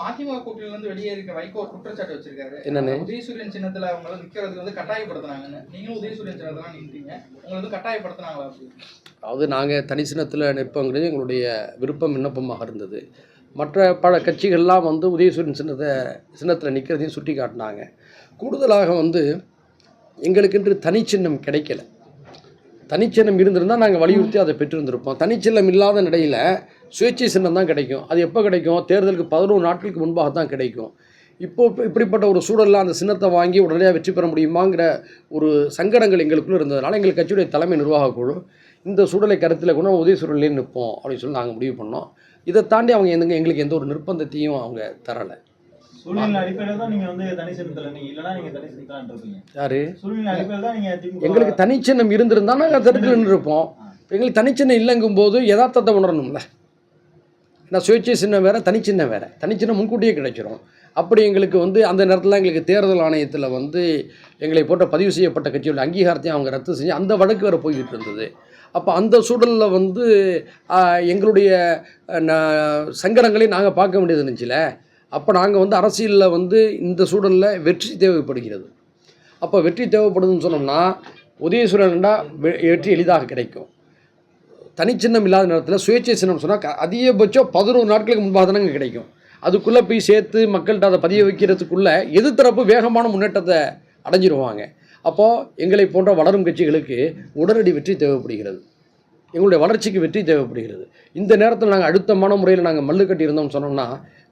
மதிமுக கூட்டணியில இருந்து வெளியே இருக்க வைகோ ஒரு குற்றச்சாட்டு வச்சிருக்காரு. என்னன்னு? உதயசூரியன் சின்னத்துல அவங்கள நிக்கிறதுக்கு வந்து கட்டாயப்படுத்தினாங்கன்னு. நீங்களும் உதயசூரியன் சின்னத்துல நின்றீங்க, உங்களை வந்து கட்டாயப்படுத்தினாங்களா? அதாவது நாங்கள் தனி சின்னத்தில் நிற்போங்கிறது எங்களுடைய விருப்பம் விண்ணப்பமாக இருந்தது. மற்ற பல கட்சிகள்லாம் வந்து உதயசூரியன் சின்னத்தில் நிற்கிறதையும் சுட்டி காட்டினாங்க. கூடுதலாக வந்து எங்களுக்கென்று தனிச்சின்னம் கிடைக்கல. தனிச்சின்னம் இருந்திருந்தால் நாங்கள் வலியுறுத்தி அதை பெற்றிருந்திருப்போம். தனிச்சின்னம் இல்லாத நிலையில் சுயேட்சை சின்னம் தான் கிடைக்கும். அது எப்போ கிடைக்கும்? தேர்தலுக்கு 11 நாட்களுக்கு முன்பாக தான் கிடைக்கும். இப்படிப்பட்ட ஒரு சூழலில் அந்த சின்னத்தை வாங்கி உடனடியாக வெற்றி பெற முடியுமாங்கிற ஒரு சங்கடங்கள் எங்களுக்குள்ளே இருந்ததுனால எங்கள் கட்சியுடைய தலைமை நிர்வாக குழு இந்த சூழலை கருத்தில் கொண்டு உதயசூரியன்லேயே நிற்போம் அப்படின்னு சொல்லி நாங்கள் முடிவு பண்ணோம். இதை தாண்டி அவங்க எங்களுக்கு எந்த ஒரு நிர்பந்தத்தையும் அவங்க தரலை. யாரு எங்களுக்கு தனிச்சின்னம் இருந்திருந்தா நாங்கள் தடுக்கல நின்றுருப்போம். எங்களுக்கு தனிச்சின்னம் இல்லைங்கும் போது யதார்த்தத்தை உணரணும்ல. ஏன்னா சுயேட்சை சின்னம் வேறு, தனிச்சின்னம் வேறு. தனிச்சின்னம் முன்கூட்டியே கிடைச்சிரும். அப்படி எங்களுக்கு வந்து அந்த நேரத்தில் எங்களுக்கு தேர்தல் ஆணையத்தில் வந்து எங்களை போன்ற பதிவு செய்யப்பட்ட கட்சியோட அங்கீகாரத்தையும் அவங்க ரத்து செஞ்சு அந்த வழக்கு வேறு போய்கிட்டு இருந்தது. அப்போ அந்த சூழலில் வந்து எங்களுடைய சங்கடங்களையும் நாங்கள் பார்க்க வேண்டியது இருந்துச்சுல. அப்போ நாங்கள் வந்து அரசியலில் வந்து இந்த சூழலில் வெற்றி தேவைப்படுகிறது. அப்போ வெற்றி தேவைப்படுதுன்னு சொன்னோம்னா உதயசூரியன்டா வெற்றி எளிதாக கிடைக்கும். தனிச்சின்னம் இல்லாத நேரத்தில் சுயேட்சை சின்னம் சொன்னால் அதிகபட்சம் 11 நாட்களுக்கு முன்பாக தானே கிடைக்கும். அதுக்குள்ளே போய் சேர்த்து மக்கள்கிட்ட அதை பதிய வைக்கிறதுக்குள்ளே எதிர்த்தரப்பு வேகமான முன்னேற்றத்தை அடைஞ்சிருவாங்க. அப்போது எங்களை போன்ற வளரும் கட்சிகளுக்கு உடனடி வெற்றி தேவைப்படுகிறது. எங்களுடைய வளர்ச்சிக்கு வெற்றி தேவைப்படுகிறது. இந்த நேரத்தில் நாங்கள் அழுத்தமான முறையில் நாங்கள் மல்லு கட்டியிருந்தோம்னு சொன்னோம்னா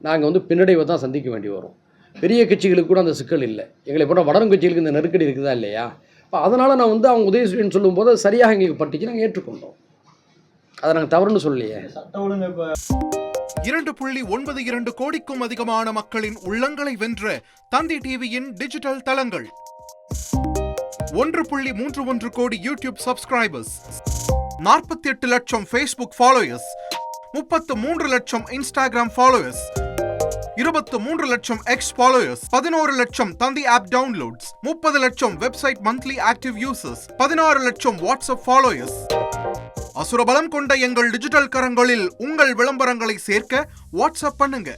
நாங்கள் வந்து பின்னடைவை தான் சந்திக்க வேண்டி வரும். பெரிய கட்சிகளுக்கு கூட அந்த சிக்கல் இல்லை. எங்களை போன்ற வளரும் கட்சிகளுக்கு இந்த நெருக்கடி இருக்குதா இல்லையா? இப்போ அதனால் நான் வந்து அவங்க உதயசூரியன் சொல்லும்போது சரியாக எங்களுக்கு பட்டுச்சு, நாங்கள் ஏற்றுக்கொண்டோம். அதை நாங்கள் தவறுன்னு சொல்லலையே. 2.92 கோடிக்கும் அதிகமான மக்களின் உள்ளங்களை வென்ற தந்தி டிவியின் டிஜிட்டல் தளங்கள், 1.31 கோடி யூடியூப் சப்ஸ்கிரைபர்ஸ், 48 லட்சம் ஃபேஸ்புக் ஃபாலோயர்ஸ், 33 லட்சம் இன்ஸ்டாகிராம் ஃபாலோயர்ஸ், 23 லட்சம் எக்ஸ் ஃபாலோயர்ஸ், 11 லட்சம் தந்தி ஆப் டவுன்லோட்ஸ், 30 லட்சம் வெப்சைட் மந்த்லி ஆக்டிவ் யூசர்ஸ், 16 லட்சம் வாட்ஸ்அப் ஃபாலோயர்ஸ். அசுரபலம் கொண்ட எங்கள் டிஜிட்டல் கரங்களில் உங்கள் விளம்பரங்களை சேர்க்க வாட்ஸ்அப் பண்ணுங்க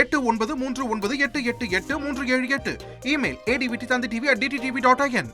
8939888378. Email advttv@dttv.in.